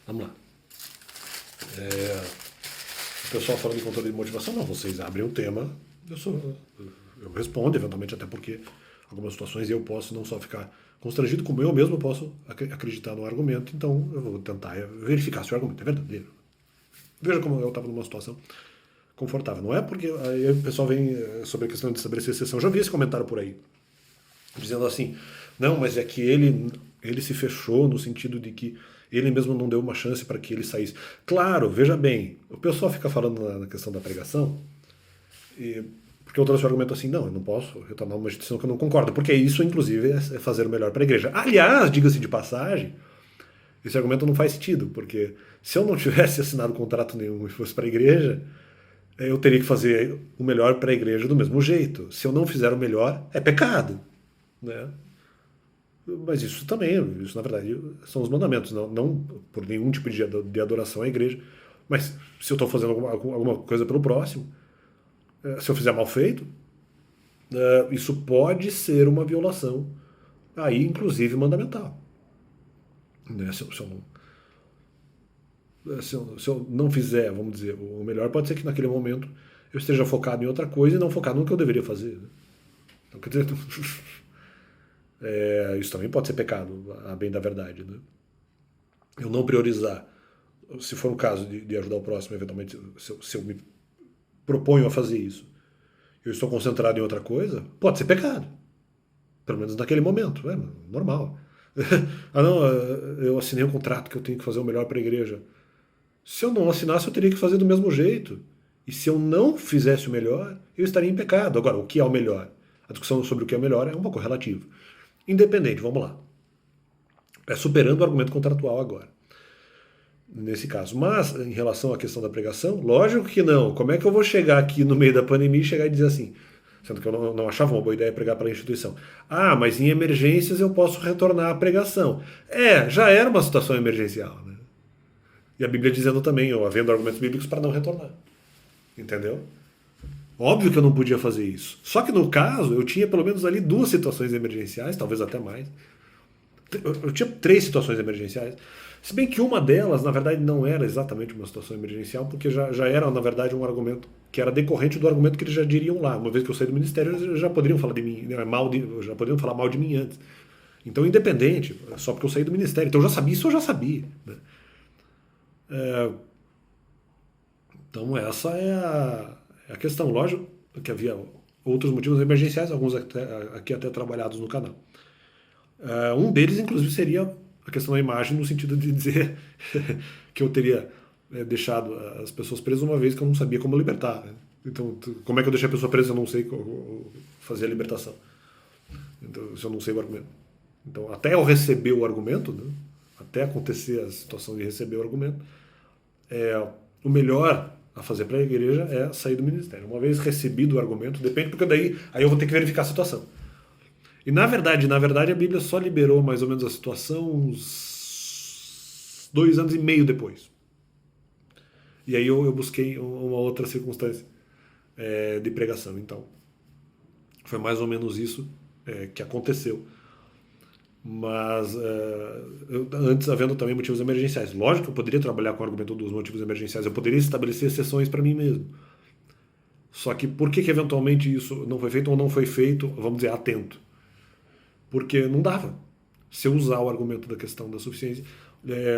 Vamos lá. O pessoal fala de controle de motivação, não, vocês abrem o tema, eu respondo, eventualmente, até porque algumas situações eu posso não só ficar constrangido, como eu mesmo posso acreditar no argumento, então eu vou tentar verificar se o argumento é verdadeiro. Veja como eu estava numa situação confortável. Não é porque aí o pessoal vem sobre a questão de estabelecer exceção. Já vi esse comentário por aí, dizendo assim, não, mas é que ele se fechou no sentido de que ele mesmo não deu uma chance para que ele saísse. Claro, veja bem, o pessoal fica falando na questão da pregação, porque eu trouxe o argumento assim, não, eu não posso retornar uma instituição que eu não concordo, porque isso, inclusive, é fazer o melhor para a igreja. Aliás, diga-se de passagem, esse argumento não faz sentido, porque se eu não tivesse assinado contrato nenhum e fosse para a igreja, eu teria que fazer o melhor para a igreja do mesmo jeito. Se eu não fizer o melhor, é pecado, né? Mas isso também, isso na verdade são os mandamentos, não por nenhum tipo de adoração à igreja. Mas se eu estou fazendo alguma coisa pelo próximo, se eu fizer mal feito, isso pode ser uma violação, aí inclusive mandamental. Né? Se eu não fizer, vamos dizer, o melhor, pode ser que naquele momento eu esteja focado em outra coisa e não focado no que eu deveria fazer. Né? Então, quer dizer, isso também pode ser pecado, a bem da verdade. Né? Eu não priorizar, se for o caso de ajudar o próximo, eventualmente, se eu me proponho a fazer isso, eu estou concentrado em outra coisa, pode ser pecado. Pelo menos naquele momento, é normal. Ah, não, eu assinei um contrato que eu tenho que fazer o melhor para a igreja. Se eu não assinasse, eu teria que fazer do mesmo jeito. E se eu não fizesse o melhor, eu estaria em pecado. Agora, o que é o melhor? A discussão sobre o que é o melhor é um pouco relativa. Independente, vamos lá. É superando o argumento contratual agora, nesse caso. Mas, em relação à questão da pregação, lógico que não. Como é que eu vou chegar aqui no meio da pandemia e chegar e dizer assim, sendo que eu não achava uma boa ideia pregar para a instituição. Ah, mas em emergências eu posso retornar à pregação. Já era uma situação emergencial, né? E a Bíblia dizendo também, ou havendo argumentos bíblicos para não retornar. Entendeu? Óbvio que eu não podia fazer isso. Só que no caso, eu tinha pelo menos ali duas situações emergenciais, talvez até mais. Eu tinha três situações emergenciais. Se bem que uma delas, na verdade, não era exatamente uma situação emergencial, porque já era, na verdade, um argumento que era decorrente do argumento que eles já diriam lá. Uma vez que eu saí do ministério, eles já poderiam falar de mim, né, já poderiam falar mal de mim antes. Então, independente, só porque eu saí do ministério. Então, eu já sabia isso, eu já sabia. Né? Então, essa é a questão. Lógico que havia outros motivos emergenciais, alguns aqui até trabalhados no canal. Um deles, inclusive, seria a questão da imagem, no sentido de dizer que eu teria deixado as pessoas presas uma vez que eu não sabia como libertar. Né? Então, como é que eu deixei a pessoa presa se eu não sei fazer a libertação? Então, se eu não sei o argumento. Então, até eu receber o argumento, né? Até acontecer a situação de receber o argumento, o melhor a fazer para a igreja é sair do ministério. Uma vez recebido o argumento, depende, porque daí aí eu vou ter que verificar a situação. E na verdade, a Bíblia só liberou mais ou menos a situação uns 2 anos e meio depois. E aí eu busquei uma outra circunstância de pregação. Então, foi mais ou menos isso que aconteceu. Mas antes havendo também motivos emergenciais. Lógico que eu poderia trabalhar com o argumento dos motivos emergenciais, eu poderia estabelecer exceções para mim mesmo. Só que por que eventualmente isso não foi feito ou não foi feito, vamos dizer, atento? Porque não dava. Se eu usar o argumento da questão da suficiência,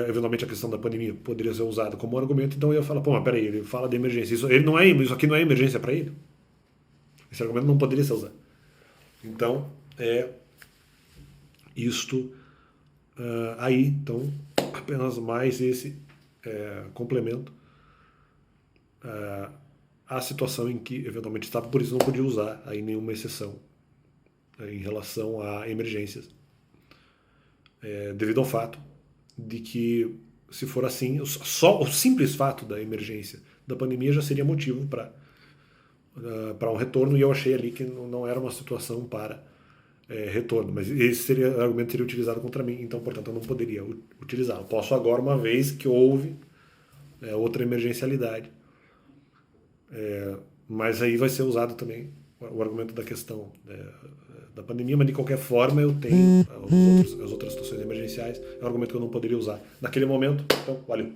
eventualmente a questão da pandemia poderia ser usada como argumento, então eu ia falar, pô, mas peraí, ele fala de emergência, isso aqui não é emergência para ele? Esse argumento não poderia ser usado. Então, isto aí, então, apenas mais esse complemento à situação em que eventualmente estava, por isso não podia usar aí nenhuma exceção em relação a emergências, devido ao fato de que, se for assim, só o simples fato da emergência da pandemia já seria motivo para um retorno, e eu achei ali que não era uma situação para retorno, mas esse argumento seria utilizado contra mim, então, portanto, eu não poderia utilizá-lo. Posso agora, uma vez que houve outra emergencialidade, mas aí vai ser usado também o argumento da questão da pandemia, mas de qualquer forma eu tenho as outras situações emergenciais. É um argumento que eu não poderia usar naquele momento. Então, valeu.